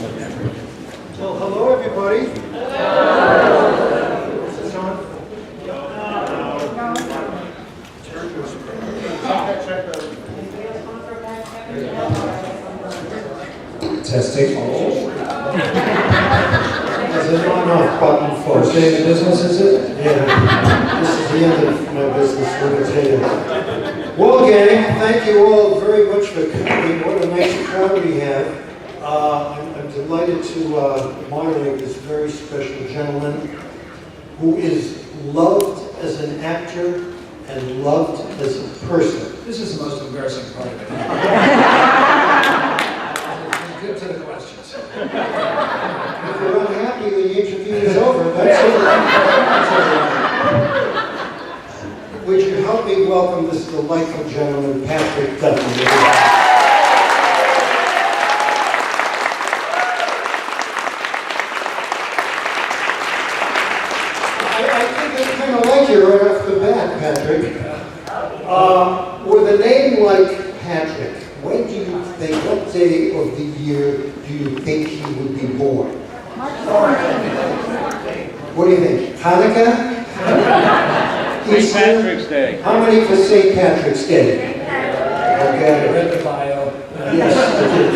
Well, hello, everybody. Hello. Is this on? Testing. There's an on-off button for Stay in business, is it? Yeah. This is the end of my business, let me tell you. Well, gang, thank you all very much for coming. What a nice crowd we have. I'm delighted to moderate this very special gentleman who is loved as an actor and loved as a person. This is the most embarrassing part of it. Get to the questions. If you're unhappy, the interview is over. That's it. Would you help me welcome this delightful gentleman, Patrick Duffy? Right off the bat, Patrick. With a name like Patrick, when do you think, what day of the year do you think he would be born? What do you think? Hanukkah? St. Patrick's Day. How many for St. Patrick's Day? Okay. Read the bio. Yes, I did.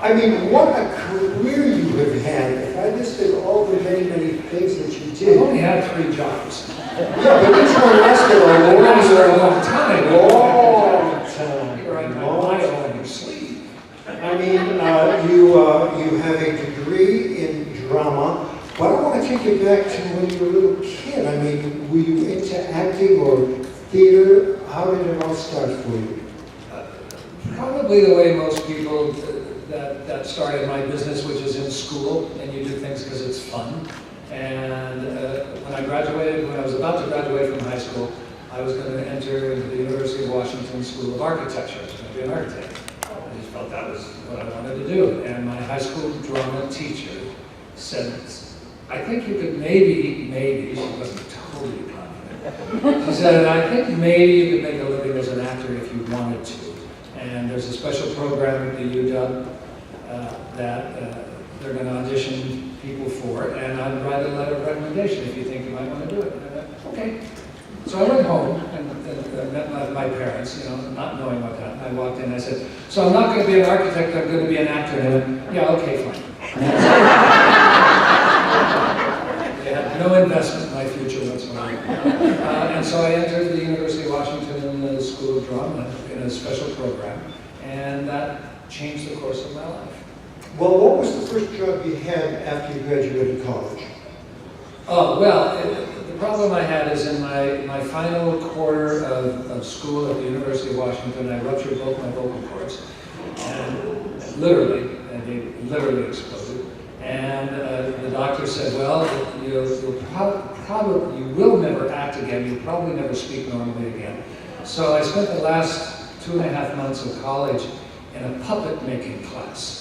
I mean, what a career you have had. If I listed all the many, many things that you did. I've only had 3 jobs. Yeah, but each one lasted a long time. Long time. You're right, my own sleeve. I mean, you have a degree in drama, but I want to take you back to when you were a little kid. I mean, were you into acting or theater? How did it all start for you? Probably the way most people that started my business, which is in school, and you do things because it's fun. And when I was about to graduate from high school, I was going to enter into the University of Washington School of Architecture. I was going to be an architect. I just felt that was what I wanted to do. And my high school drama teacher said, I think you could maybe, she wasn't totally confident. She said, I think maybe you could make a living as an actor if you wanted to. And there's a special program at the UW that they're going to audition people for, and I'd write a letter of recommendation if you think you might want to do it. And I went, okay. So I went home and met my parents, not knowing what happened. I walked in and I said, so I'm not going to be an architect, I'm going to be an actor. And they went, yeah, okay, fine. They had no investment in my future whatsoever. And so I entered the University of Washington in the School of Drama in a special program, and that changed the course of my life. Well, what was the first job you had after you graduated college? Oh, well, the problem I had is in my final quarter of school at the University of Washington, I ruptured both my vocal cords, and they literally exploded. And the doctor said, well, you will never act again, you'll probably never speak normally again. So I spent the last 2.5 months of college in a puppet making class.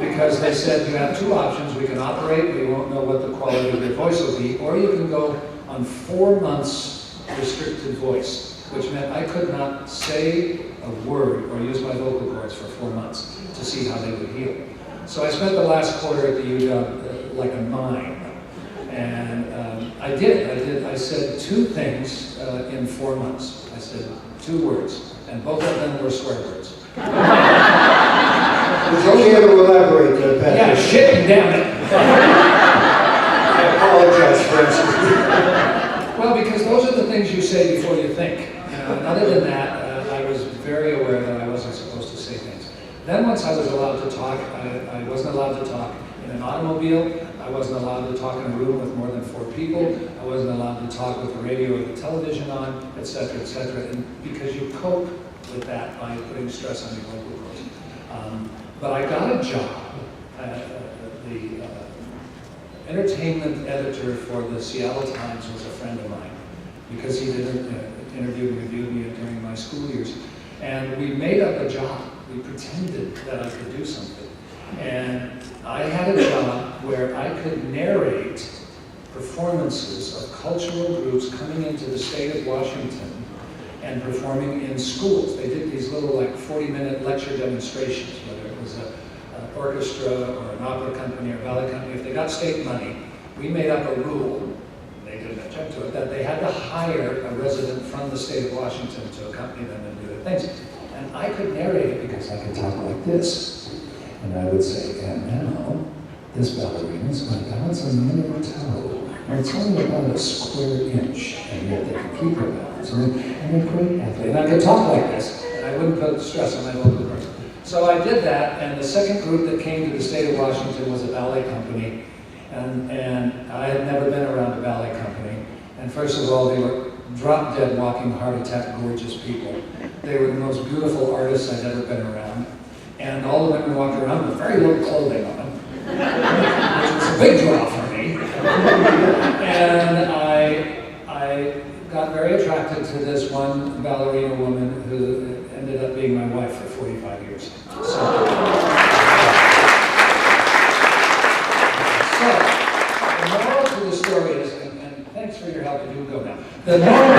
Because they said you have 2 options. We can operate, we won't know what the quality of your voice will be, or you can go on 4 months restricted voice, which meant I could not say a word or use my vocal cords for 4 months to see how they would heal. So I spent the last quarter at the UW like a mime. And I said 2 things in 4 months. I said 2 words, and both of them were swear words. Would you care to elaborate, Patrick? Yeah, shit and damn it. I apologize, Francis. Well, because those are the things you say before you think. And other than that, I was very aware that I wasn't supposed to say things. Then once I was allowed to talk, I wasn't allowed to talk in an automobile. I wasn't allowed to talk in a room with more than 4 people. I wasn't allowed to talk with the radio or the television on, etc., etc. And because you cope with that by putting stress on your vocal cords. But I got a job. The entertainment editor for the Seattle Times was a friend of mine because he did an interview and reviewed me during my school years. And we made up a job. We pretended that I could do something. And I had a job where I could narrate performances of cultural groups coming into the state of Washington and performing in schools. They did these little 40-minute lecture demonstrations, whether it was an orchestra or an opera company or ballet company, if they got state money, we made up a rule, they didn't object to it, that they had to hire a resident from the state of Washington to accompany them and do their things. And I could narrate it because I could talk like this. And I would say, and now, this ballerina is going to balance on the end of her toe. And it's only about a square inch, and yet they can keep her balance. And they're great athlete. And I could talk like this, and I wouldn't put stress on my vocal cords. So I did that, and the second group that came to the state of Washington was a ballet company. And I had never been around a ballet company. And first of all, they were drop-dead, walking, heart attack, gorgeous people. They were the most beautiful artists I'd ever been around. And all the women walked around with very little clothing on, which was a big draw for me. And I got very attracted to this one ballerina woman who ended up being my wife for 45 years. So the moral to the story is, and thanks for your help, you go now. The moral,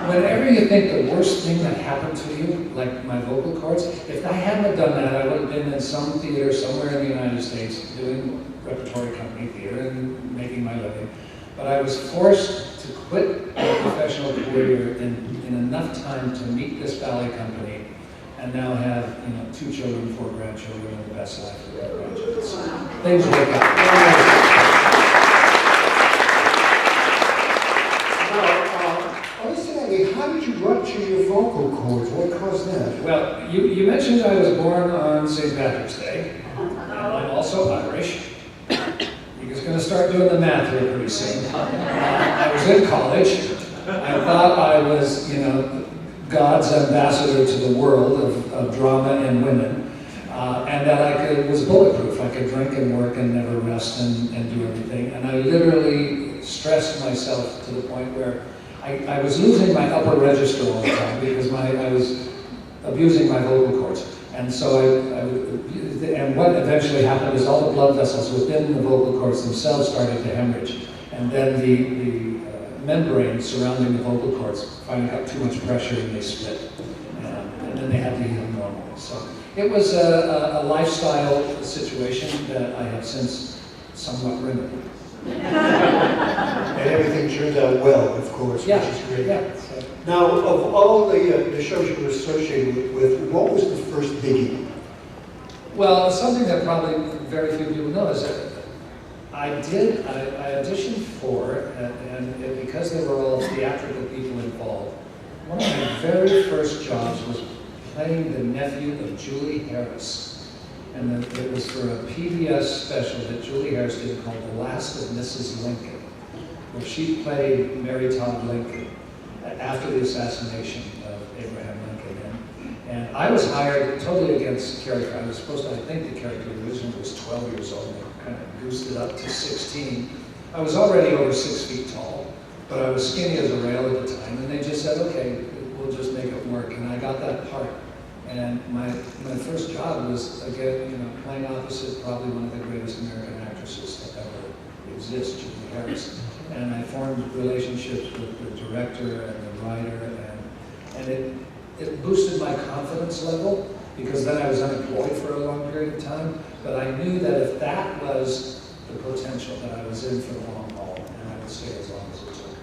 whenever you think the worst thing that happened to you, like my vocal cords, if I hadn't done that, I would have been in some theater somewhere in the United States doing repertory company theater and making my living. But I was forced to quit my professional career in enough time to meet this ballet company and now have 2 children, 4 grandchildren, and the best life for their grandchildren. So things work out. How did you rupture your vocal cords? What caused that? Well, you mentioned I was born on St. Patrick's Day, and I'm also Irish. You're just going to start doing the math here pretty soon. I was in college. I thought I was, God's ambassador to the world of drama and women, and that I was bulletproof. I could drink and work and never rest and do everything. And I literally stressed myself to the point where I was losing my upper register all the time because I was abusing my vocal cords. And so and what eventually happened is all the blood vessels within the vocal cords themselves started to hemorrhage. And then the membrane surrounding the vocal cords finally got too much pressure and they split. And then they had to heal normally. So it was a lifestyle situation that I have since somewhat remedied. And everything turned out well, of course, Yeah. which is great. Yeah. Now, of all the shows you were associated with, what was the first biggie? Well, something that probably very few people know is that I auditioned for, and because they were all theatrical people involved, one of my very first jobs was playing the nephew of Julie Harris. And it was for a PBS special that Julie Harris did called The Last of Mrs. Lincoln, where she played Mary Todd Lincoln after the assassination of Abraham Lincoln. And I was hired totally against character. I was supposed to, I think the character originally was 12 years old, and they kind of goosed it up to 16. I was already over 6 feet tall, but I was skinny as a rail at the time, and they just said, okay, we'll just make it work. And I got that part. And my first job was, again, playing opposite probably one of the greatest American actresses that ever exists, Julie Harris. And I formed relationships with the director and the writer, and it boosted my confidence level, because then I was unemployed for a long period of time. But I knew that if that was the potential, that I was in for the long haul, and I would stay as long as it took.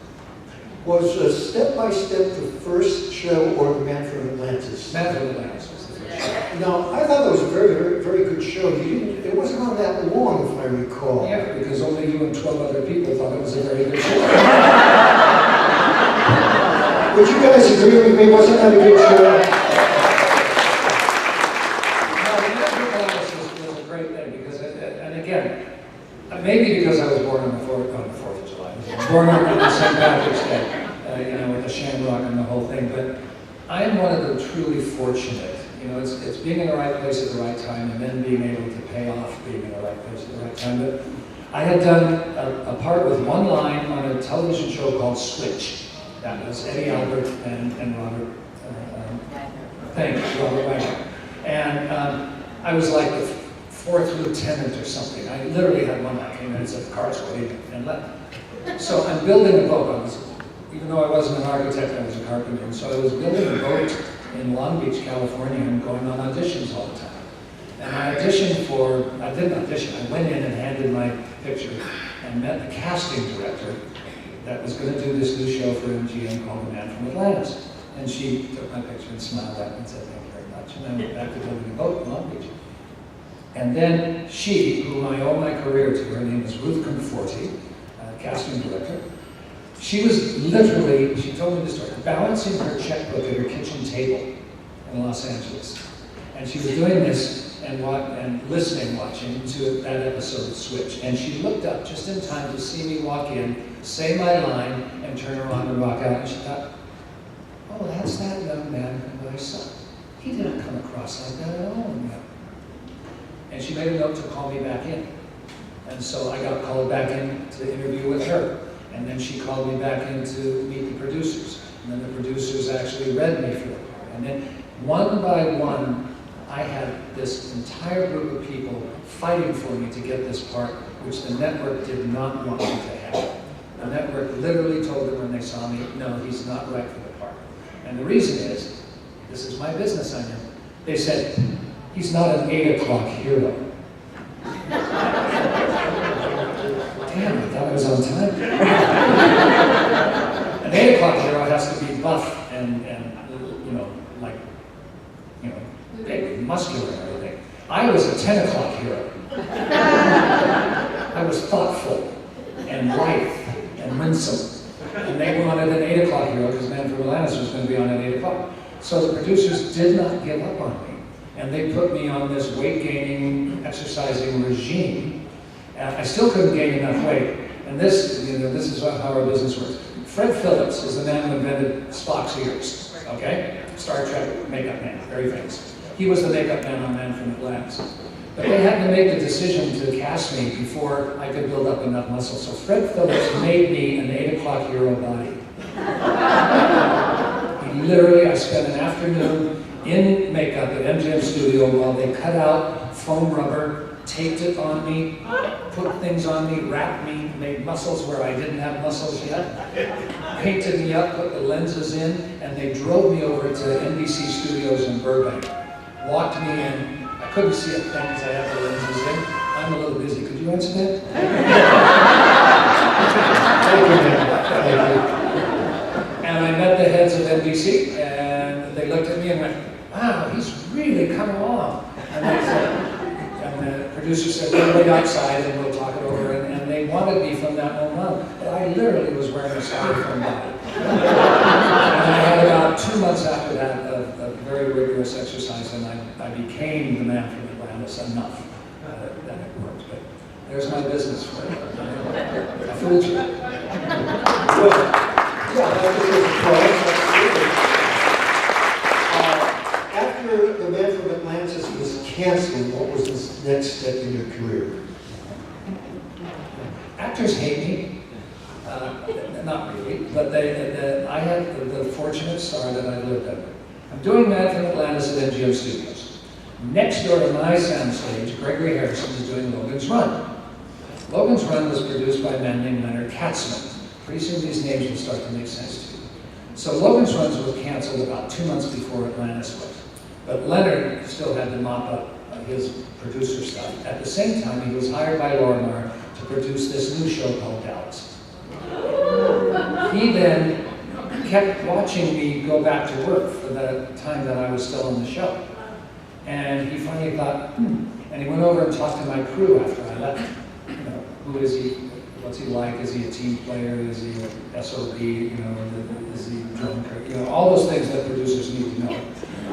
Was Step by Step the first show, or The Man from Atlantis? Man from Atlantis was the first show. Now, I thought that was a very, very, very good show. It wasn't on that long, if I recall. Yeah, because only you and 12 other people thought it was a very good show. Would you guys agree with me? Wasn't that a good show? No, the Man from Atlantis was a great thing, because, and again, maybe because I was born on the 4th of July. I was born on St. Patrick's Day, with the shamrock and the whole thing, but I'm one of the truly fortunate. It's being in the right place at the right time, and then being able to pay off being in the right place at the right time. But I had done a part with one line on a television show called Switch. That was Eddie Albert and Robert, Robert Wagner. And I was like the 4th lieutenant or something. I literally had one line, came in and said, "The car's waiting," and left. So I'm building a boat. Even though I wasn't an architect, I was a carpenter. And so I was building a boat in Long Beach, California, and going on auditions all the time. And I auditioned for, I didn't audition, I went in and handed my picture and met the casting director that was going to do this new show for MGM called The Man from Atlantis. And she took my picture and smiled at me and said, "Thank you very much." And I went back to Duffy in Long Beach. And then she, whom I owe my career to, her name is Ruth Conforti, casting director, she was literally, she told me this story, balancing her checkbook at her kitchen table in Los Angeles. And she was doing this and watching to that episode of Switch. And she looked up just in time to see me walk in, say my line, and turn around and walk out. And she thought, "Oh, that's that young man who I saw. He didn't come across like that at all." And she made a note to call me back in. And so I got called back in to interview with her. And then she called me back in to meet the producers. And then the producers actually read me for the part. And then one by one, I had this entire group of people fighting for me to get this part, which the network did not want me to have. The network literally told them when they saw me, "No, he's not right for the part." And the reason is, this is my business I know. They said, "He's not an 8 o'clock hero." Damn, I thought I was on time. An 8 o'clock hero has to be buff and big, muscular and everything. I was a 10 o'clock hero. I was thoughtful and lithe and winsome. And they wanted an 8 o'clock hero because Man from Atlantis was going to be on at 8 o'clock. So the producers did not give up on me. And they put me on this weight-gaining, exercising regime. And I still couldn't gain enough weight. And this is how our business works. Fred Phillips is the man who invented Spock's ears, okay? Star Trek makeup man, very famous. He was the makeup man on Man from Atlantis. But they had to make the decision to cast me before I could build up enough muscle. So Fred Phillips made me an 8 o'clock hero body. Literally, I spent an afternoon in makeup at MGM Studio while they cut out foam rubber, taped it on me, put things on me, wrapped me, made muscles where I didn't have muscles yet, painted me up, put the lenses in, and they drove me over to NBC Studios in Burbank. Walked me in. I couldn't see a thing because I had the lenses in. I'm a little busy. Could you answer that? Thank you. And I met the heads of NBC, and they looked at me and went, "Wow, he's really come along." And they said, and the producer said, "We'll wait outside and we'll talk it over." And they wanted me from that moment on. But I literally was wearing a styrofoam body. And I had about 2 months after that of very rigorous exercise, and I became the Man from Atlantis enough that it worked. But there's my business for it. I fooled you. After The Man from Atlantis was canceled, what was the next step in your career? Actors hate me. Not really, but I had the fortunate star that I lived under. I'm doing Man from Atlantis at MGM Studios. Next door to my soundstage, Gregory Harrison is doing Logan's Run. Logan's Run was produced by a man named Leonard Katzman. Pretty soon these names will start to make sense to you. So Logan's Run was canceled about 2 months before Atlantis was. But Leonard still had to mop up his producer stuff. At the same time, he was hired by Lorimar to produce this new show called Dallas. He then kept watching me go back to work for the time that I was still on the show. And he finally thought, and he went over and talked to my crew after I left. Who is he? What's he like? Is he a team player? Is he a SOB? Is he drunk? All those things that producers need to know.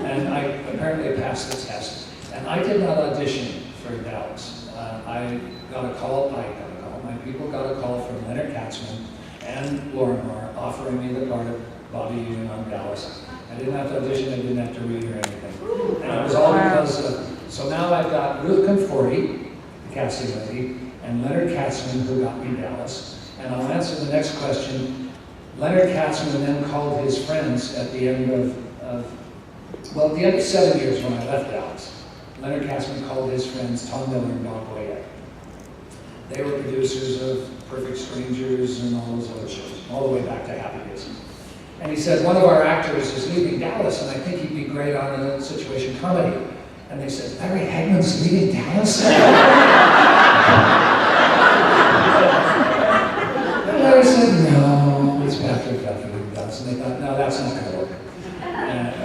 And I apparently passed the test. And I did not audition for Dallas. I got a call, my people got a call from Leonard Katzman and Lorimar offering me the part of Bobby Union on Dallas. I didn't have to audition, I didn't have to read or anything. And it was all because of, so now I've got Ruth Conforti, the casting lady, and Leonard Katzman, who got me Dallas. And I'll answer the next question. Leonard Katzman then called his friends at the end of the end of 7 years when I left Dallas. Leonard Katzman called his friends Tom Miller and Bob Boyette. They were producers of Perfect Strangers and all those other shows, all the way back to Happy Days. And he said, one of our actors is leaving Dallas, and I think he'd be great on a situation comedy. And they said, Larry Hagman's leaving Dallas? And Larry said, no, it's Patrick Duffy leaving Dallas. And they thought, no, that's not going to work.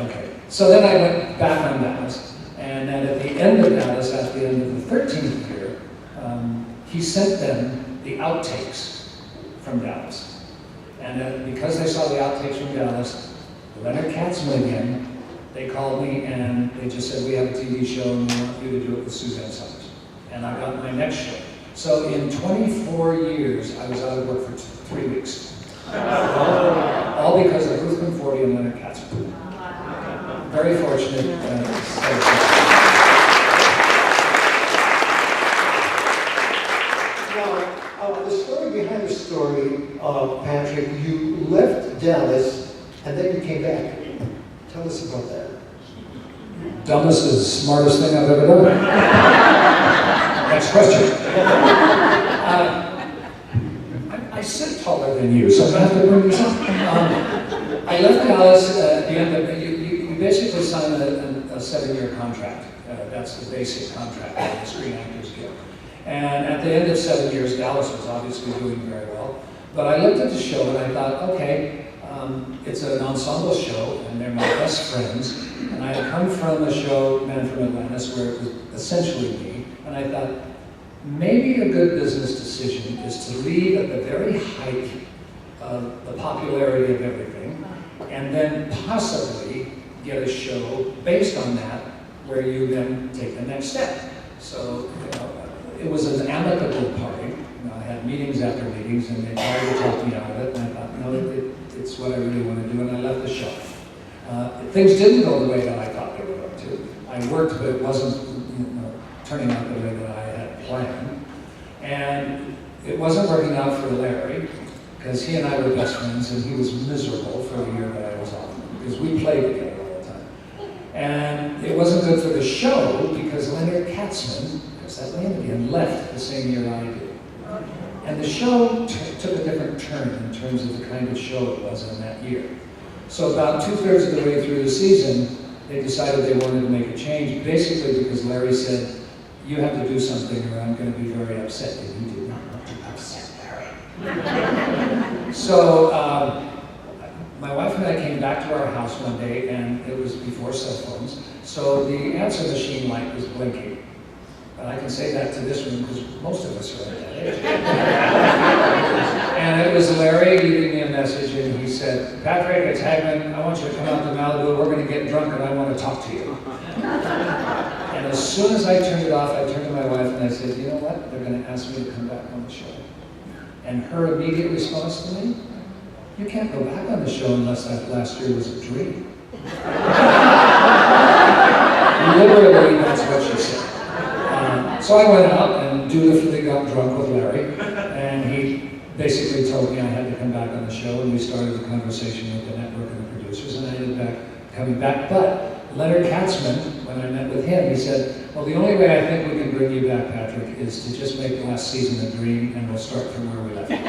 Okay. So then I went back on Dallas. And then at the end of Dallas, at the end of the 13th year, he sent them the outtakes from Dallas. And because they saw the outtakes from Dallas, Leonard Katzman again, they called me and they just said, we have a TV show and we want you to do it with Suzanne Summers. And I got my next show. So in 24 years, I was out of work for 3 weeks. All because of Ruth Conforti and Leonard Katzman. Very fortunate. The story behind the story, Patrick, you left Dallas and then you came back. Tell us about that. Dumbest is the smartest thing I've ever done. Next question. I sit taller than you, so I'm going to have to bring this up. I left Dallas at the end of, you basically sign a 7-year contract. That's the basic contract that the Screen Actors Guild. And at the end of 7 years, Dallas was obviously doing very well. But I looked at the show and I thought, okay, it's an ensemble show and they're my best friends. And I had come from the show Man from Atlantis where it was essentially me. And I thought, maybe a good business decision is to leave at the very height of the popularity of everything and then possibly get a show based on that where you then take the next step. So, it was an amicable party. I had meetings after meetings, and they tried to talk me out of it, and I thought, no, it's what I really want to do, and I left the show. Things didn't go the way that I thought they were going to. I worked, but it wasn't turning out the way that I had planned. And it wasn't working out for Larry, because he and I were best friends, and he was miserable for the year that I was off, because we played together all the time. And it wasn't good for the show, because Leonard Katzman, that name again, left the same year I did. And the show took a different turn in terms of the kind of show it was in that year. So about 2/3 of the way through the season, they decided they wanted to make a change, basically because Larry said, you have to do something or I'm going to be very upset. And he did not want to upset Larry. So my wife and I came back to our house one day, and it was before cell phones, so the answer machine light was blinking. But I can say that to this room because most of us are at that age. And it was Larry leaving me a message, and he said, Patrick, it's Hagman. I want you to come out to Malibu. We're going to get drunk, and I want to talk to you. And as soon as I turned it off, I turned to my wife, and I said, you know what? They're going to ask me to come back on the show. And her immediate response to me, you can't go back on the show unless that last year was a dream. Literally, that's what she said. So I went out and dutifully got drunk with Larry, and he basically told me I had to come back on the show, and we started the conversation with the network and the producers, and I ended up coming back. But Leonard Katzman, when I met with him, he said, well, the only way I think we can bring you back, Patrick, is to just make last season a dream, and we'll start from where we left off.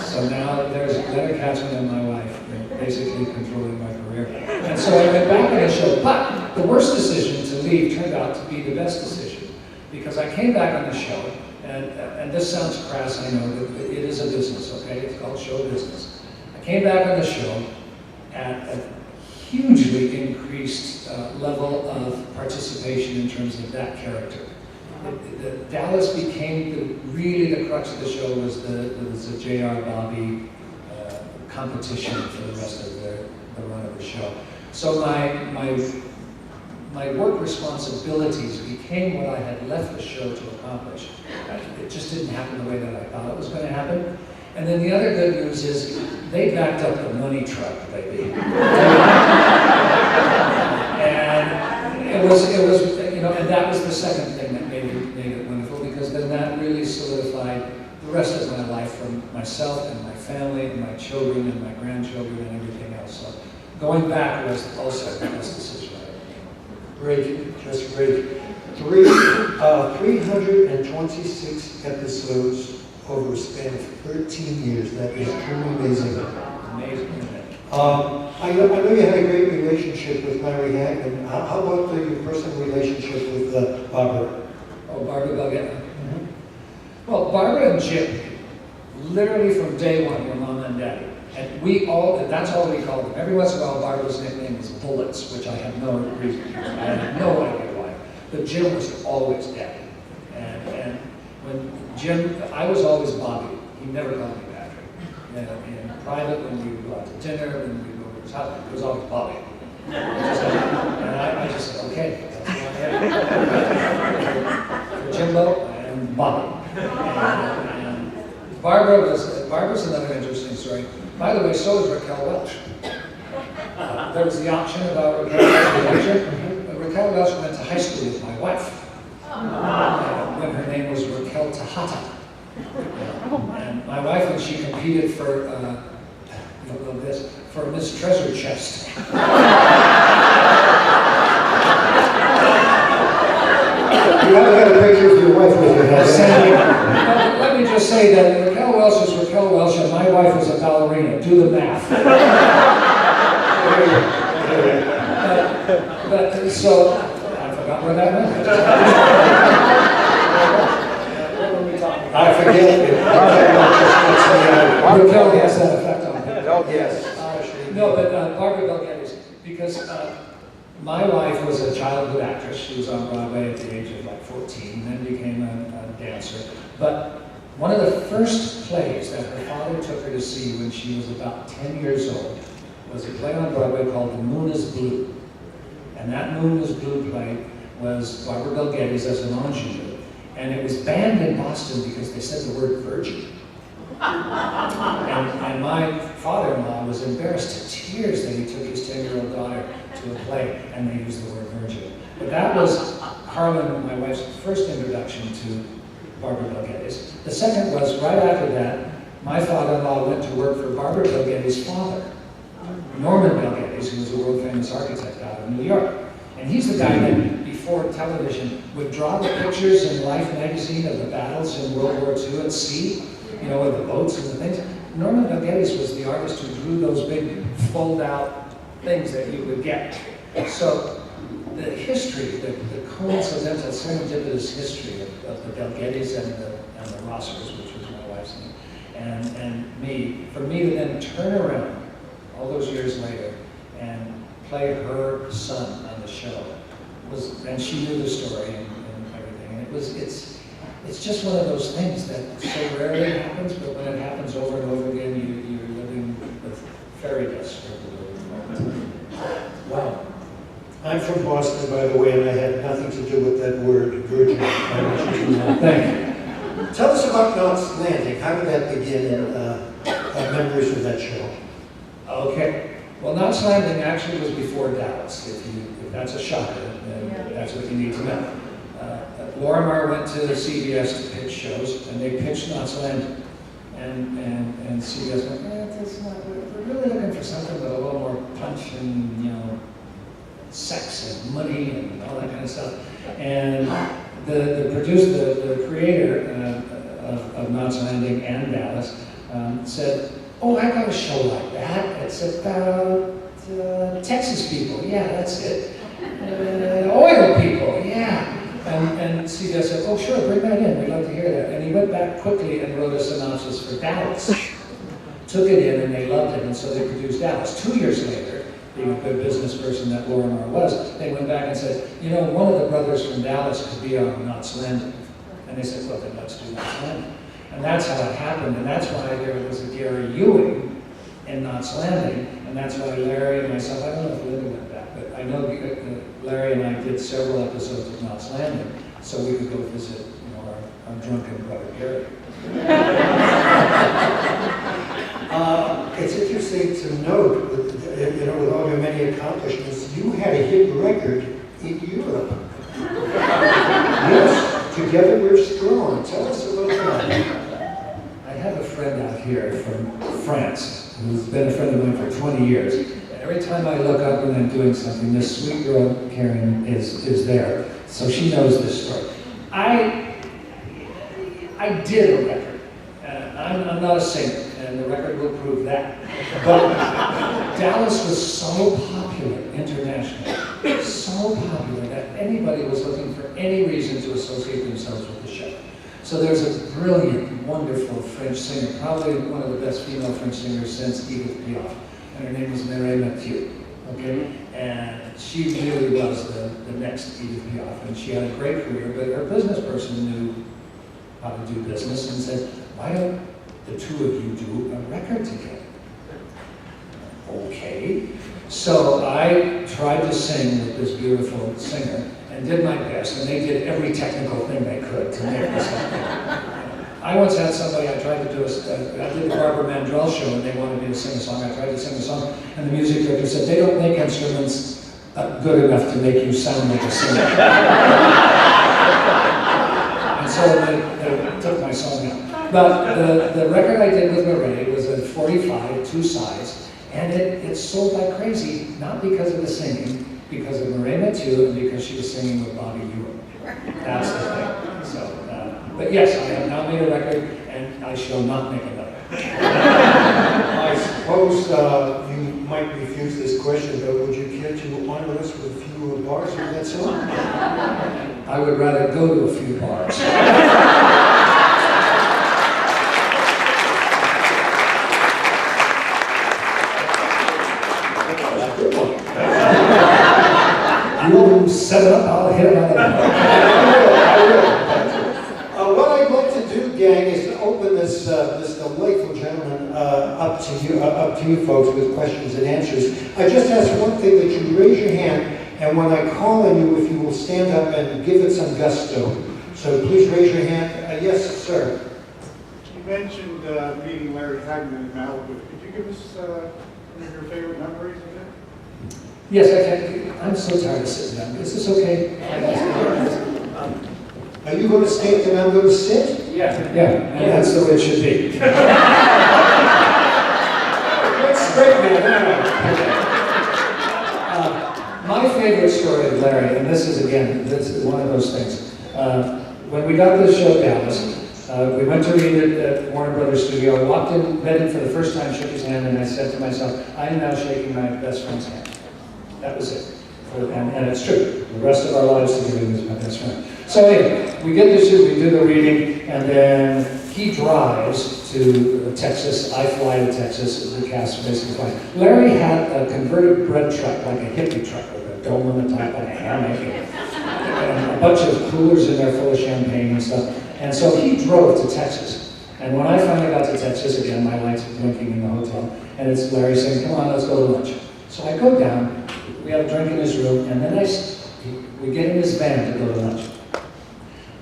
So now there's Leonard Katzman and my wife basically controlling my career. And so I went back on the show, but the worst decision to leave turned out to be the best decision, because I came back on the show, and this sounds crass, I know, but it is a business, okay? It's called show business. I came back on the show at a hugely increased level of participation in terms of that character. Dallas became really the crux of the show was the J.R. Bobby competition for the rest of the run of the show. So my work responsibilities became what I had left the show to accomplish. It just didn't happen the way that I thought it was going to happen. And then the other good news is they backed up the money truck, baby. And it was, and that was the second thing that made it wonderful, because then that really solidified the rest of my life for myself and my family and my children and my grandchildren and everything else. So going back was also the best decision I ever made. Great, just great. 326 episodes over a span of 13 years. That is truly amazing. Amazing. I know you had a great relationship with Larry Hagman. How about your personal relationship with Barbara? Oh, Barbara Belgetta. Well, Barbara and Jim, literally from day one, were mom and daddy. And that's all we called them. Every once in a while, Barbara's nickname was Bullets, which I have no reason. I have no idea why. But Jim was always daddy. And when Jim, I was always Bobby. He never called me Patrick. In private, when we would go out to dinner, when we would go to his house, it was always Bobby. I just said, okay, that's who I am. For Jimbo, I am Bobby. And Barbara's another interesting story. By the way, so is Raquel Welch. There was the option about Raquel Welch. Raquel Welch went to high school with my wife. When her name was Raquel Tahata. And my wife, when she competed for, for Miss Treasure Chest. You haven't got a picture of your wife with your head. Let me just say that Raquel Welch is Raquel Welch and my wife was a ballerina. Do the math. But so, I forgot where that went. What were we talking about? I forget. Raquel has that effect on me. Yes. No, but Barbara Belgetti's, because my wife was a childhood actress. She was on Broadway at the age of like 14, then became a dancer. But one of the first plays that her father took her to see when she was about 10 years old was a play on Broadway called The Moon is Blue. And that Moon is Blue play was Barbara Belgetti's as an ingenue. And it was banned in Boston because they said the word virgin. And my father-in-law was embarrassed to tears that he took his 10-year-old daughter to a play and they used the word virgin. But that was Carlin, my wife's first introduction to Barbara Belgetti's. The second was, right after that, my father-in-law went to work for Barbara Belgetti's father, Norman Belgetti's, who was a world-famous architect out of New York. And he's the guy that, before television, would draw the pictures in Life magazine of the battles in World War II at sea, you know, with the boats and the things. Norman Belgetti's was the artist who drew those big fold-out things that you would get. So the history, the coincidental, serendipitous history of the Belgettis and the Rossers, which was my wife's name, and me, for me to then turn around all those years later and play her son on the show was, and she knew the story and everything, and it's just one of those things that so rarely happens, but when it happens over and over again, you're living with fairy dust for the moment. Wow. I'm from Boston, by the way, and I had nothing to do with that word, virgin. Thank you. Tell us about Nost Landing. How did that begin in memories of that show? Okay. Well, Nost Landing actually was before Dallas. If that's a shocker, then that's what you need to know. Lorimar went to CBS to pitch shows, and they pitched Nost Landing. And CBS went, that's not, we're really looking for something with a little more punch and, you know, sex and money and all that kind of stuff. And the producer, the creator of Nost Landing and Dallas said, oh, I got a show like that. It's about Texas people. Yeah, that's it. Oil people. Yeah. And CBS said, oh, sure, bring that in. We'd like to hear that. And he went back quickly and wrote a synopsis for Dallas. Took it in and they loved it, and so they produced Dallas. 2 years later, being a good business person that Lorimar was, they went back and said, you know, one of the brothers from Dallas could be on Nost Landing. And they said, well, then let's do Nost Landing. And that's how it happened, and that's why there was a Gary Ewing in Nost Landing, and that's why Larry and myself, I don't know if Linda went back, but I know Larry and I did several episodes of Nost Landing, so we could go visit, you know, our drunken brother Gary. It's interesting to note, you know, with all your many accomplishments, you had a hit record in Europe. Yes, Together We're Strong. Tell us about that. I have a friend out here from France who's been a friend of mine for 20 years. And every time I look up when I'm doing something, this sweet girl, Karen, is there. So she knows this story. I did a record. I'm not a singer, and the record will prove that. But Dallas was so popular internationally, so popular that anybody was looking for any reason to associate themselves with the show. So there's a brilliant, wonderful French singer, probably one of the best female French singers since Edith Piaf, and her name was Mireille Mathieu. Okay, and she really was the next Edith Piaf, and she had a great career. But her business person knew how to do business and said, "Why don't the two of you do a record together?" Okay, so I tried to sing with this beautiful singer and did my best, and they did every technical thing they could to make this happen. I once had somebody, I tried to do I did the Barbara Mandrell show, and they wanted me to sing a song. I tried to sing a song, and the music director said, "They don't make instruments good enough to make you sound like a singer." And so they took my song out. But the record I did with Mireille was a 45, 2 sides, and it sold like crazy, not because of the singing, because of Mireille Mathieu, and because she was singing with Bobby Ewing. That's the thing. So, but yes, I have now made a record, and I shall not make another. I suppose you might refuse this question, but would you care to honor us with a few bars of that song? I would rather go to a few bars. You want to set it up, I'll hit it on the I will. What I'd like to do, gang, is to open this delightful gentleman up to you folks with questions and answers. I just ask one thing, that you raise your hand, and when I call on you, if you will stand up and give it some gusto. So please raise your hand. Yes, sir. You mentioned meeting Larry Hagman in Malibu. Could you give us one of your favorite memories of it? Yes, I can. I'm so tired of sitting down. Is this okay? Are you going to stand and I'm going to sit? Yeah, and that's the way it should be. That's straight, man. My favorite story of Larry, and this is one of those things. When we got this show, Dallas, we went to read it at Warner Brothers studio. I walked in, met him for the first time, shook his hand, and I said to myself, I am now shaking my best friend's hand. That was it. And it's true. The rest of our lives together, he was my best friend. So anyway, we get to shoot, we do the reading, and then he drives to Texas. I fly to Texas. The cast basically flies. Larry had a converted bread truck, like a hippie truck, with a dome on the top and a hammock, and a bunch of coolers in there full of champagne and stuff. And so he drove to Texas. And when I finally got to Texas, again, my lights were blinking in the hotel, and it's Larry saying, "Come on, let's go to lunch." So I go down, we have a drink in his room, and then we get in his van to go to lunch.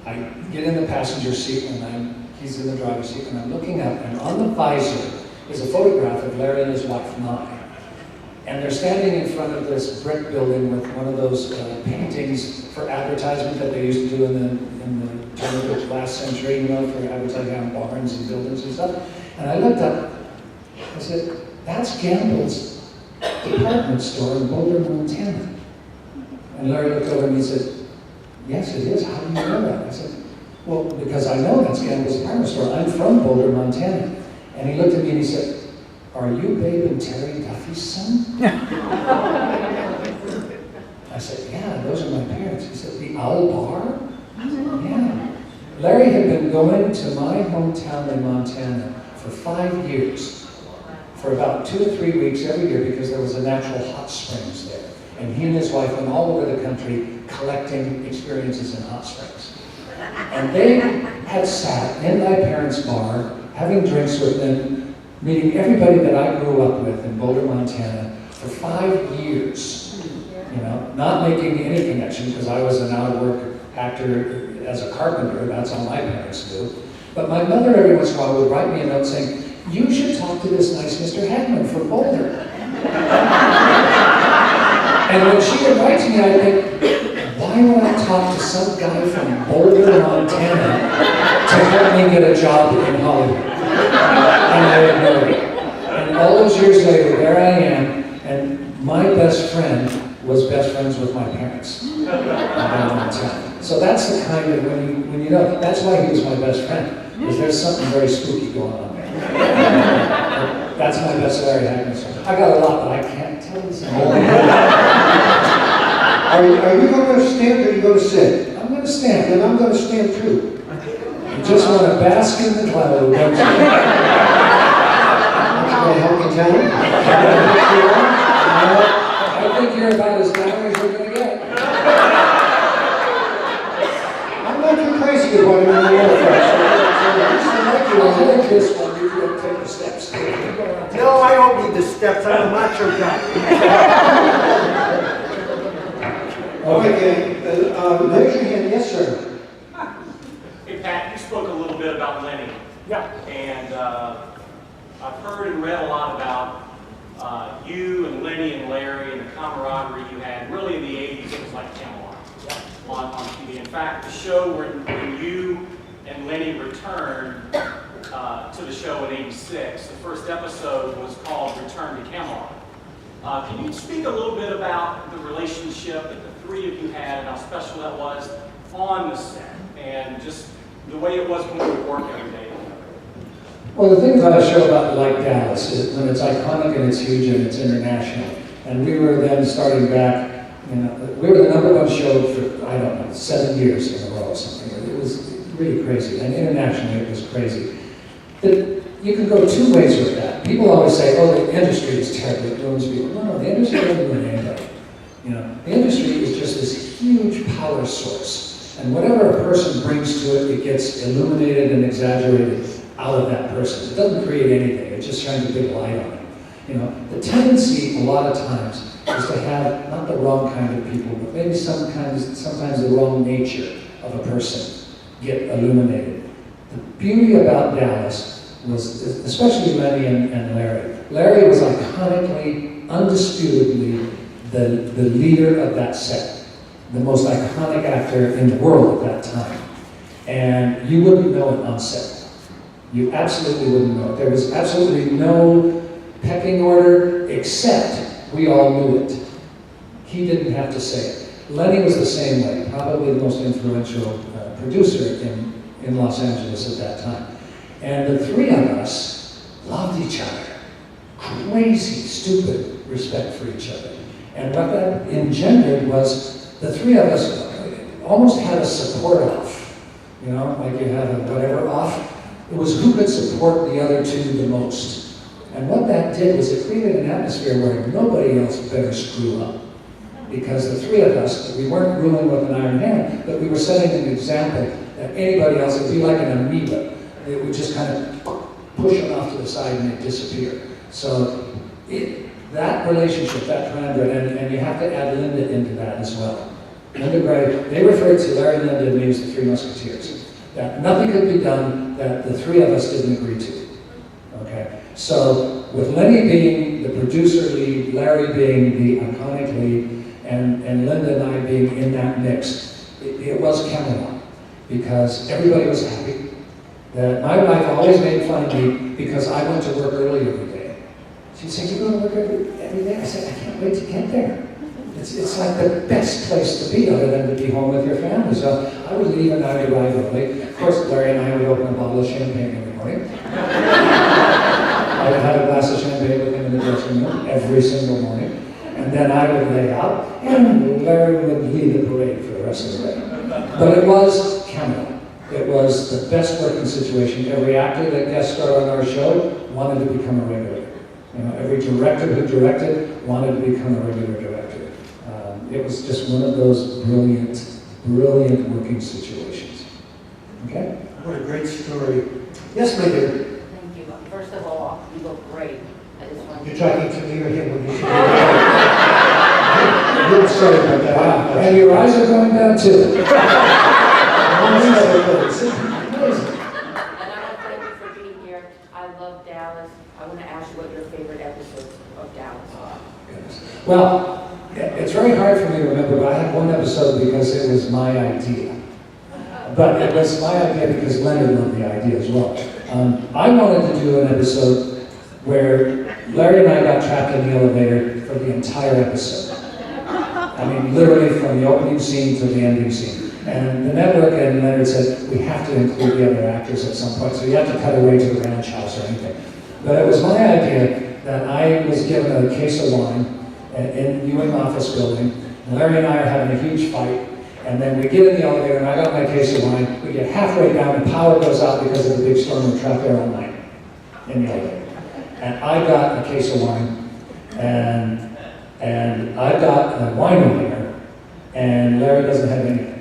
I get in the passenger seat, and he's in the driver's seat, and I'm looking up, and on the visor is a photograph of Larry and his wife, Mai. And they're standing in front of this brick building with one of those paintings for advertisement that they used to do in the turn of the last century, you know, for advertising on barns and buildings and stuff. And I looked up, I said, "That's Gamble's department store in Boulder, Montana." And Larry looked over and he said, "Yes, it is. How do you know that?" I said, "Well, because I know that's Gamble's department store. I'm from Boulder, Montana." And he looked at me and he said, "Are you Babe and Terry Duffy's son?" I said, "Yeah, those are my parents." He said, "The Owl Bar?" I said, "Yeah." Larry had been going to my hometown in Montana for 5 years, for about 2 to 3 weeks every year, because there was a natural hot springs there. And he and his wife went all over the country collecting experiences in hot springs. And they had sat in my parents' bar, having drinks with them, meeting everybody that I grew up with in Boulder, Montana, for 5 years. You know, not making any connection, because I was an out-of-work actor as a carpenter. That's all my parents knew. But my mother, every once in a while, would write me a note saying, "You should talk to this nice Mr. Hagman from Boulder." And when she would write to me, I'd think, why would I talk to some guy from Boulder, Montana to help me get a job in Hollywood? And I ignored it. And all those years later, there I am, and my best friend was best friends with my parents in Montana. So that's the kind of, when you know, that's why he was my best friend, because there's something very spooky going on there. That's my best Larry Hagman story. I got a lot, but I can't tell you some. Are you going to stand or are you going to sit? I'm going to stand. Then I'm going to stand too. You just want to bask in the cloud, don't you? Can I help you down? I think you're about as down as you're going to get. I'm not too crazy about it anymore, folks. I'll take this one. You can take the steps. No, I don't need the steps. I'm a macho guy. Okay, raise your hand. Yes, sir. Hey, Pat, you spoke a little bit about Lenny. Yeah. And I've heard and read a lot about you and Lenny and Larry and the camaraderie you had. Really in the 80s, it was like Camelot on TV. In fact, the show when you and Lenny returned to the show in 86, the first episode was called Return to Camelot. Can you speak a little bit about the relationship that the three of you had and how special that was on the set and just the way it was when we would work every day together? Well, the thing about a show about like Dallas is when it's iconic and it's huge and it's international. And we were then starting back, we were the #1 show for, I don't know, 7 years in a row or something. It was really crazy. And internationally, it was crazy. You can go two ways with that. People always say, oh, the industry is terrible, it ruins people. No, the industry doesn't ruin anybody. The industry is just this huge power source. And whatever a person brings to it, it gets illuminated and exaggerated out of that person. It doesn't create anything, it just shines a big light on it. The tendency a lot of times is to have not the wrong kind of people, but maybe sometimes the wrong nature of a person get illuminated. The beauty about Dallas was, especially Lenny and Larry. Larry was iconically, undisputedly, the leader of that set, the most iconic actor in the world at that time. And you wouldn't know it on set. You absolutely wouldn't know it. There was absolutely no pecking order, except we all knew it. He didn't have to say it. Lenny was the same way, probably the most influential producer in Los Angeles at that time. And the three of us loved each other. Crazy, stupid respect for each other. And what that engendered was the three of us almost had a support off. Like you have a whatever off. It was who could support the other two the most. And what that did was it created an atmosphere where nobody else better screw up. Because the three of us, we weren't ruling with an iron hand, but we were setting an example that anybody else would be like an amoeba. It would just kind of push it off to the side and it disappear. So that relationship, that triumvirate, and you have to add Linda into that as well. Linda Gray, they referred to Larry, Linda, and me as the Three Musketeers. That nothing could be done that the three of us didn't agree to. Okay? So with Lenny being the producer lead, Larry being the iconic lead, and Linda and I being in that mix, it was Camelot. Because everybody was happy. That my wife always made fun of me because I went to work early every day. She said, "You go to work every day?" I said, "I can't wait to get there. It's like the best place to be other than to be home with your family." So I would leave and I would arrive early. Of course, Larry and I would open a bottle of champagne every morning. I would have a glass of champagne with him in the dressing room every single morning. And then I would lay out, and Larry would lead the parade for the rest of the day. But it was Camelot. It was the best working situation. Every actor that guest starred on our show wanted to become a regular. Every director who directed wanted to become a regular director. It was just one of those brilliant working situations. Okay? What a great story. Yes, my dear. Thank you. First of all, you look great. I just want You're talking to me or him when you say I'm sorry about that. Wow. And your eyes are going down too. And I want to thank you for being here. I love Dallas. I want to ask you what your favorite episodes of Dallas are. Well, it's very hard for me to remember, but I have one episode because it was my idea. But it was my idea because Leonard loved the idea as well. I wanted to do an episode where Larry and I got trapped in the elevator for the entire episode. I mean, literally from the opening scene to the ending scene. And the network and Leonard said, we have to include the other actors at some point, so you have to cut away to the ranch house or anything. But it was my idea that I was given a case of wine in Ewing office building, and Larry and I are having a huge fight, and then we get in the elevator, and I got my case of wine, we get halfway down, and power goes out because of the big storm, we're trapped there all night in the elevator. And I got a case of wine, and I got a wine opener, and Larry doesn't have anything.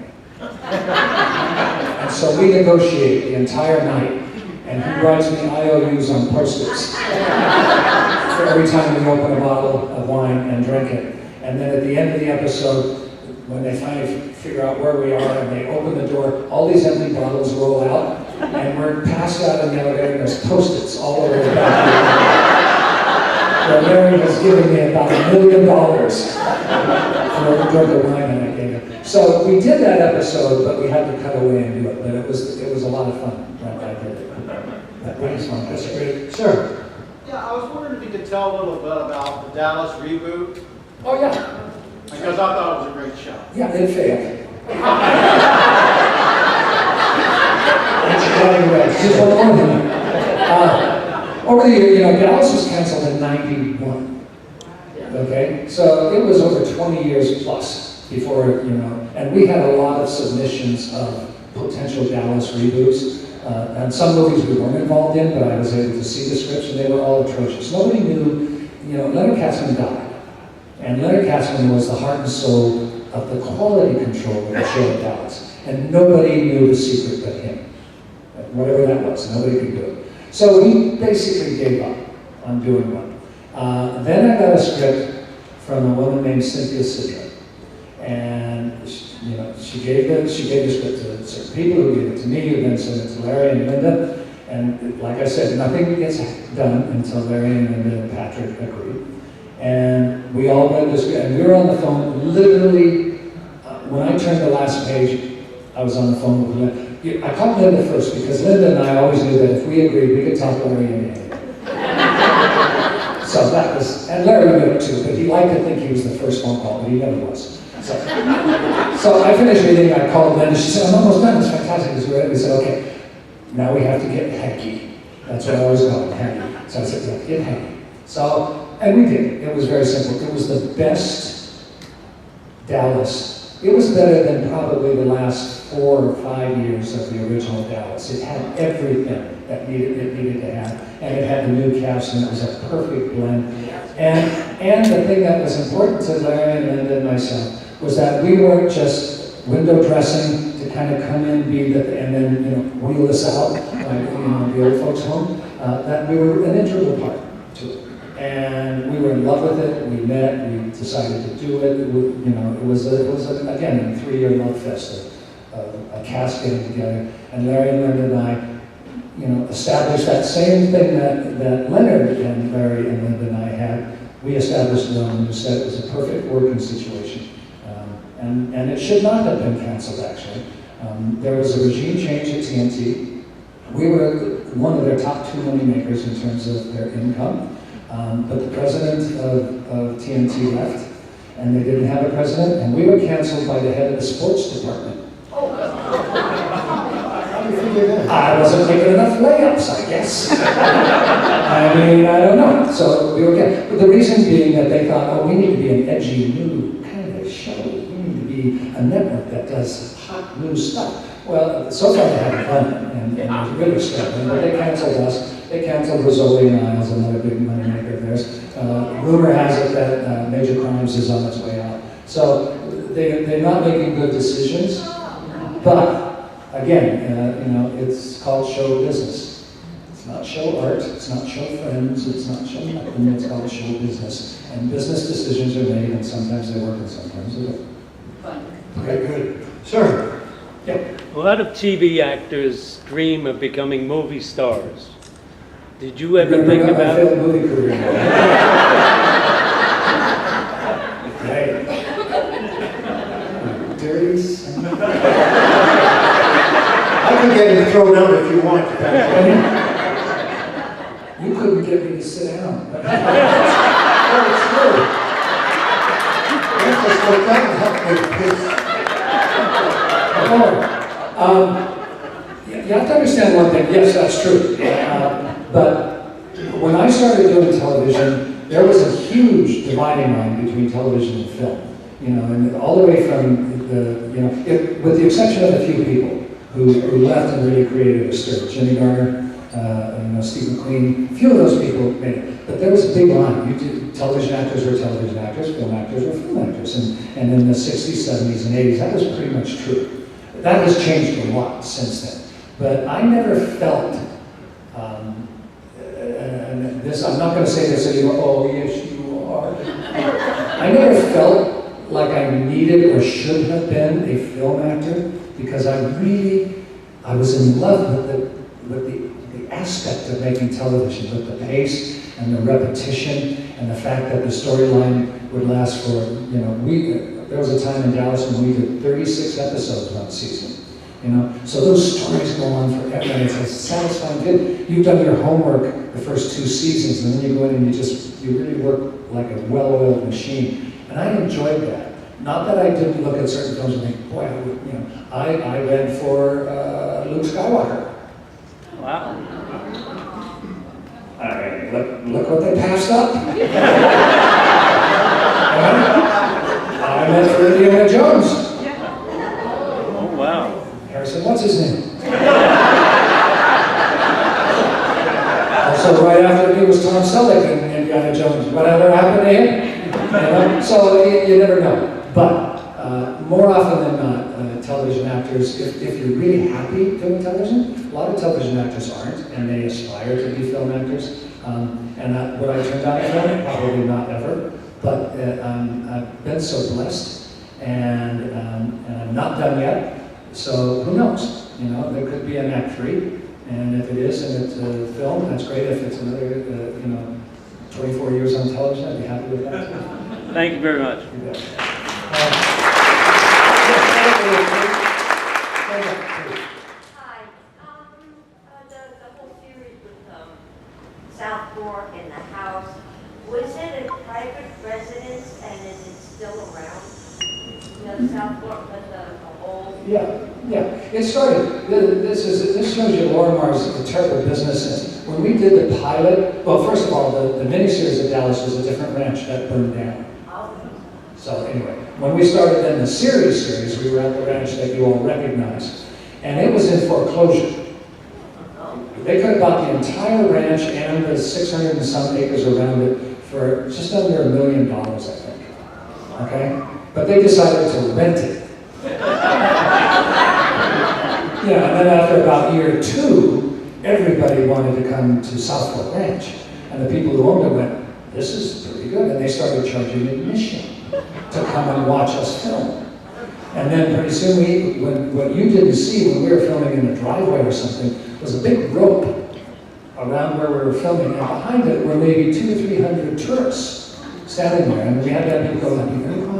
And so we negotiate the entire night, and he writes me IOUs on Post-its for every time we open a bottle of wine and drink it. And then at the end of the episode, when they finally figure out where we are and they open the door, all these empty bottles roll out, and we're passed out in the elevator, and there's Post-its all over the back. Well, Larry has given me about $1 million for every drink of wine that I gave him. So we did that episode, but we had to cut away and do it. But it was a lot of fun that I did it. That's great. Sir? Yeah, I was wondering if you could tell a little bit about the Dallas reboot, Oh yeah, because I thought it was a great show. yeah, it failed. Just one more thing. Over the year, Dallas was canceled in '91. Okay, so it was over 20 years plus before, and we had a lot of submissions of potential Dallas reboots. And some movies we weren't involved in, but I was able to see the scripts, and they were all atrocious. Nobody knew, Leonard Katzman died. And Leonard Katzman was the heart and soul of the quality control of the show at Dallas. And nobody knew the secret but him. Whatever that was, nobody could do it. So we basically gave up on doing one. Then I got a script from a woman named Cynthia Sidra. And she gave the script to certain people who gave it to me, who then sent it to Larry and Linda. And like I said, nothing gets done until Larry and Linda and Patrick agree. And we all read the script, and we were on the phone literally, when I turned the last page, I was on the phone with Linda. I called Linda first because Linda and I always knew that if we agreed, we could talk Larry into anything. So that was, and Larry knew it too, but he liked to think he was the first phone call, but he never was. So I finished reading, I called Linda, she said, I'm almost done, it's fantastic, it's ready. We said, okay, now we have to get hacky. That's what I always called it, hacky. So I said, yeah, get hacky. So, and we did. It was very simple. It was the best Dallas. It was better than probably the last 4 or 5 years of the original Dallas. It had everything that it needed to have, and it had the new cast, and it was a perfect blend. And the thing that was important to Larry and Linda and myself was that we weren't just window dressing to kind of come in, and then wheel us out like the old folks' home. That we were an integral part to it. And we were in love with it. We met. We decided to do it. It was again a 3-year love fest of a cast getting together. And Larry and Linda and I, established that same thing that Leonard and Larry and Linda and I had. We established it on the new set. It was a perfect working situation, and it should not have been canceled. Actually, there was a regime change at TNT. We were one of their top 2 money makers in terms of their income. But the president of TNT left, and they didn't have a president, and we were canceled by the head of the sports department. How do you figure that? I wasn't making enough layups, I guess. I mean, I don't know. So we were canceled. But the reason being that they thought, we need to be an edgy, new kind of show. We need to be a network that does hot, new stuff. Well, so far they haven't done it, and it was really struggling, but they canceled us. They canceled Rizzoli and Isles, another big money maker of theirs. Rumor has it that Major Crimes is on its way out. So they're not making good decisions. But again, it's called show business. It's not show art. It's not show friends. It's not show nothing. It's called show business. And business decisions are made, and sometimes they work, and sometimes they don't. Very good. Sir? Yep. A lot of TV actors dream of becoming movie stars. Did you ever think about my failed movie career? Hey. Dirty son. I can get you thrown out if you want. You couldn't get me to sit down. Oh, it's true. Just like that helped me. You have to understand one thing. Yes, that's true. But when I started doing television, there was a huge dividing line between television and film. You know, and all the way from the, you know, with the exception of a few people who left and really created a stir. Jimmy Garner, Steve McQueen, a few of those people made it. But there was a big line. Television actors were television actors, film actors were film actors. And in the 60s, 70s, and 80s, that was pretty much true. That has changed a lot since then. But I never felt, and this, I'm not going to say this anymore, oh yes you are. I never felt like I needed or should have been a film actor because I was in love with the aspect of making television, with the pace and the repetition and the fact that the storyline would last for, you know, there was a time in Dallas when we did 36 episodes one season. You know, so those stories go on forever, and it's a satisfying thing. You've done your homework the first 2 seasons, and then you go in and you really work like a well-oiled machine. And I enjoyed that. Not that I didn't look at certain films and think, boy, I read for Luke Skywalker. Wow. All right, look what they passed up. I meant for Indiana Jones. Oh, wow. Harrison, what's his name? Also, right after me was Tom Selleck in Indiana Jones. Whatever happened to him? You know? So you never know. But more often than not, television actors, if you're really happy doing television, a lot of television actors aren't, and they aspire to be film actors. And would I turn down a film? Probably not ever. But I've been so blessed, and I'm not done yet. So who knows? You know, there could be an act 3, and if it is, and it's a film, that's great. If it's another, 24 years on television, I'd be happy with that too. Thank you very much. You bet. Hi. The whole series with South Fork and the house, was it a private residence and is it still around? South Fork with the old... Yeah. It started, this shows you Lorimar's type of business. When we did the pilot, well, first of all, the miniseries of Dallas was a different ranch that burned down. So anyway, when we started then the series, we were at the ranch that you all recognize. And it was in foreclosure. They could have bought the entire ranch and the 600 and some acres around it for just under $1 million, I think. Okay? But they decided to rent it. And then after about year 2, everybody wanted to come to South Fork Ranch. And the people who owned it went, this is pretty good. And they started charging admission to come and watch us film. And then pretty soon, what you didn't see when we were filming in the driveway or something, was a big rope around where we were filming. And behind it were maybe 200 or 300 tourists standing there. And we had to have people go, like, be very quiet.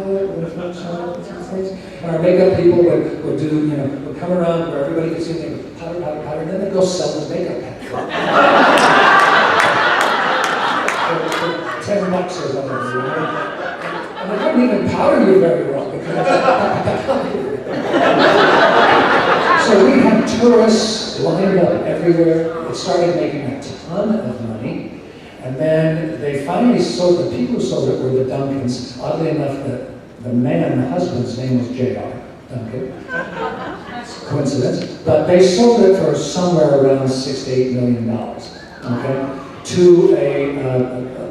And our makeup people would do, would come around where everybody could see them, they would powder, and then they'd go sell the makeup pack. For $10 or something, And they couldn't even powder you very well because So we had tourists lined up everywhere. It started making a ton of money. And then they finally sold, the people who sold it were the Duncans. Oddly enough, the man, the husband's name was J.R. Duncan. Coincidence. But they sold it for somewhere around $6 to $8 million, okay? To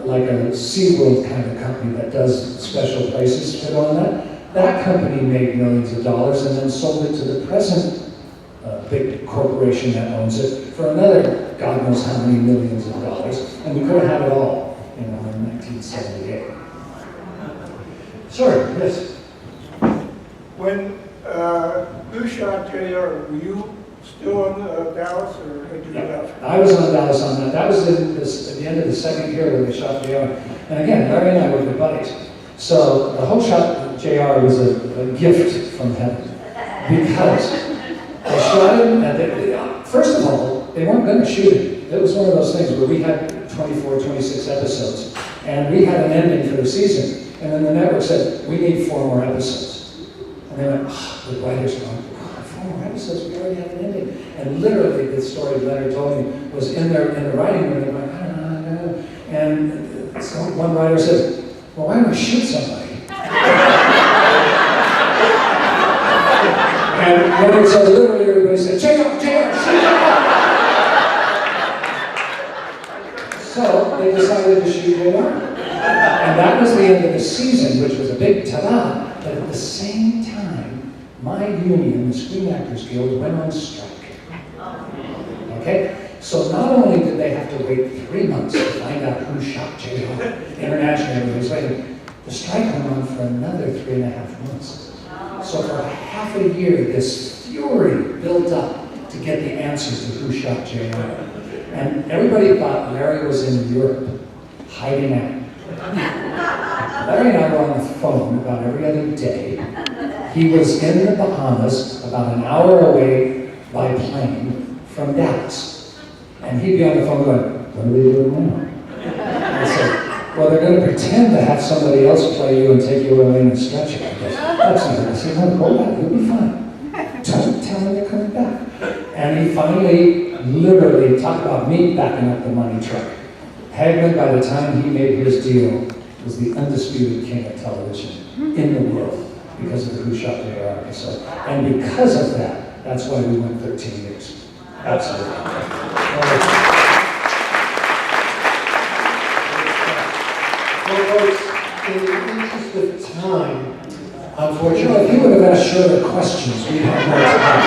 like a SeaWorld kind of company that does special places to go on that. That company made millions of dollars and then sold it to the present big corporation that owns it for another God knows how many millions of dollars. And we could have had it all, in 1978. Sir, yes. When you shot JR, were you still on Dallas, or had you left? I was on Dallas on that. That was at the end of the second year when they shot JR. And again, Larry and I were good buddies. So the whole shot of JR was a gift from heaven. Because they shot him, and first of all, they weren't going to shoot him. It was one of those things where we had 24, 26 episodes, and we had an ending for the season. And then the network said, we need 4 more episodes. And they went, the writers went, 4 more episodes, we already have an ending. And literally, the story Leonard told me was in the writing room, they're going, and so one writer says, well, why don't we shoot somebody? And Leonard said, literally, everybody said, check out, shoot! So they decided to shoot JR. And that was the end of the season, which was a big ta-da. But at the same time, my union, the Screen Actors Guild, went on strike. Okay? So not only did they have to wait 3 months to find out who shot JR internationally, the strike went on for another 3.5 months. So for half a year, this fury built up to get the answer to who shot JR. And everybody thought Larry was in Europe, hiding out. Larry and I were on the phone about every other day. He was in the Bahamas, about an hour away by plane from Dallas. And he'd be on the phone going, what are they doing now? I said, well, they're going to pretend to have somebody else play you and take you away in a stretcher, I guess. That's not it. I said, no, hold on, you'll be fine. Don't tell them they're coming back. And he finally, literally, talked about me backing up the money truck. Hagman, by the time he made his deal, was the undisputed king of television in the world because of the Who Shot JR episode. And because of that, that's why we went 13 years. Absolutely. Well, folks, in the interest of time, unfortunately, If you would have asked shorter questions, we'd have more time.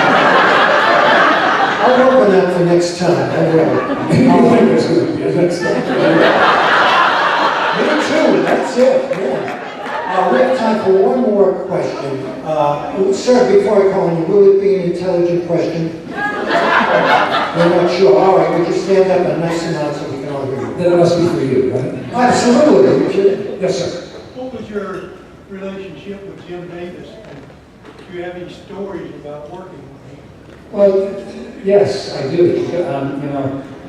I'll work on that for next time. I will. I think there's going to be a next time. Me too, that's it. Yeah. We have time for one more question. Sir, before I call on you, will it be an intelligent question? We're not sure. All right, would you stand up and nice amount so we can all hear you? Then it must be for you, right? Absolutely. Yes, sir. What was your relationship with Jim Davis? And do you have any stories about working with him? Well, yes, I do.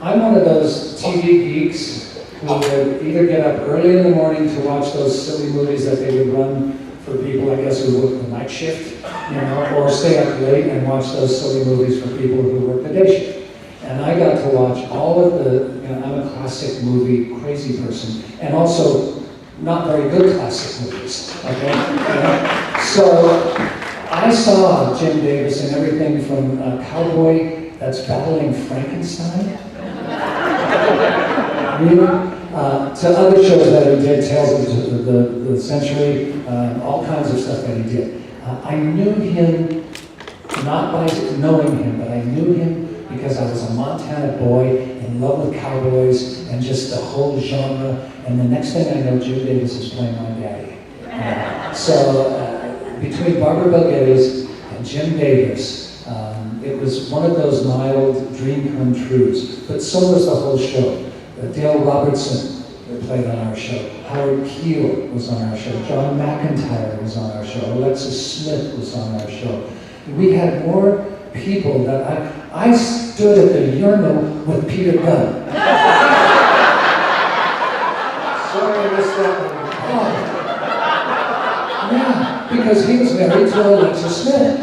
I'm one of those TV geeks who would either get up early in the morning to watch those silly movies that they would run for people, I guess, who work the night shift, or stay up late and watch those silly movies for people who work the day shift. And I got to watch all of the, I'm a classic movie crazy person, and also not very good classic movies, okay? So I saw Jim Davis in everything from Cowboy that's battling Frankenstein, really, to other shows that he did, Tales of the Century, all kinds of stuff that he did. I knew him, not by knowing him, but I knew him because I was a Montana boy in love with cowboys and just the whole genre. And the next thing I know, Jim Davis is playing my daddy. Between Barbara Bel Geddes and Jim Davis, it was one of those mild dream come trues. But so was the whole show. Dale Robertson played on our show. Howard Keel was on our show. John McIntyre was on our show. Alexis Smith was on our show. We had more people that I stood at the urinal with Peter Gunn. Sorry I missed that one. Yeah, because he was married to Alexis Smith.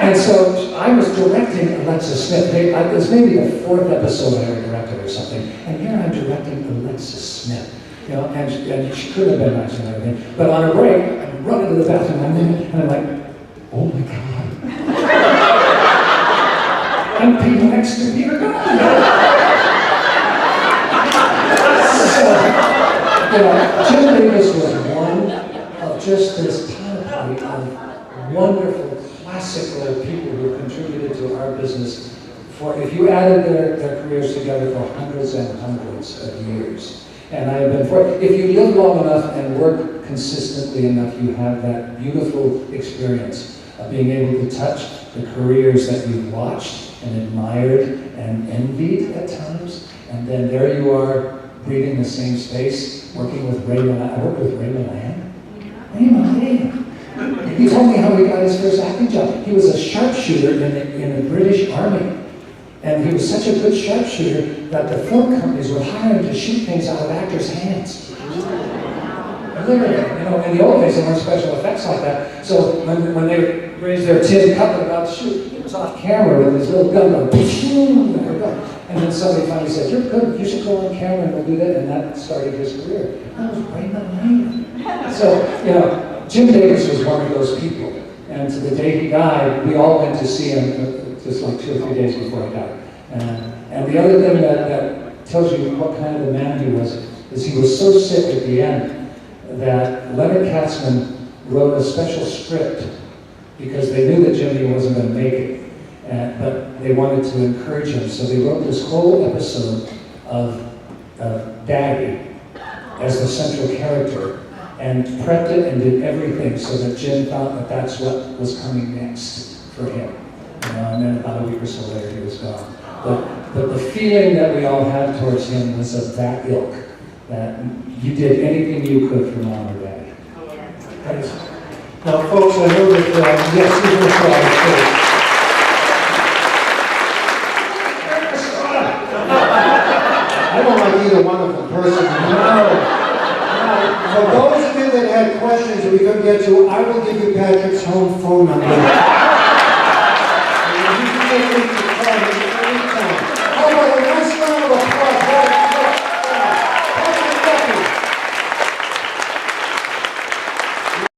And so I was directing Alexis Smith. It was maybe the 4th episode I ever directed or something. And here I'm directing Alexis Smith. And she could have been nice and everything. But on a break, I run into the bathroom and I'm like, oh my God. I'm Peter next to Peter Gunn. Jim Davis was one of just this panoply of wonderful, classical people who contributed to our business for, if you added their careers together, for hundreds and hundreds of years. And I have been for it. If you live long enough and work consistently enough, you have that beautiful experience of being able to touch the careers that you've watched and admired and envied at times. And then there you are, breathing the same space, working with Ray Milan. I worked with Ray Milan. Ray Milan. He told me how he got his first acting job. He was a sharpshooter in the British Army. And he was such a good sharpshooter that the film companies would hire him to shoot things out of actors' hands. Literally, in the old days, there weren't special effects like that. So when they raised their tin cup about to shoot, he was off camera with his little gun going, and then somebody finally said, "You're good, you should go on camera and we'll do that," and that started his career. That was right in the 90s. So, Jim Davis was one of those people. And to the day he died, we all went to see him just like 2 or 3 days before he died. And the other thing that tells you what kind of a man he was is he was so sick at the end that Leonard Katzman wrote a special script because they knew that Jimmy wasn't going to make it, but they wanted to encourage him. So they wrote this whole episode of Daddy as the central character and prepped it and did everything so that Jim thought that that's what was coming next for him. And then about a week or so later he was gone. But the feeling that we all had towards him was of that ilk, that you did anything you could for Mom or Dad. Thanks. Now, folks, I know that, yes, you were I don't like either one of them personally. No. For those of you that had questions we couldn't get to, I will give you Patrick's home phone number.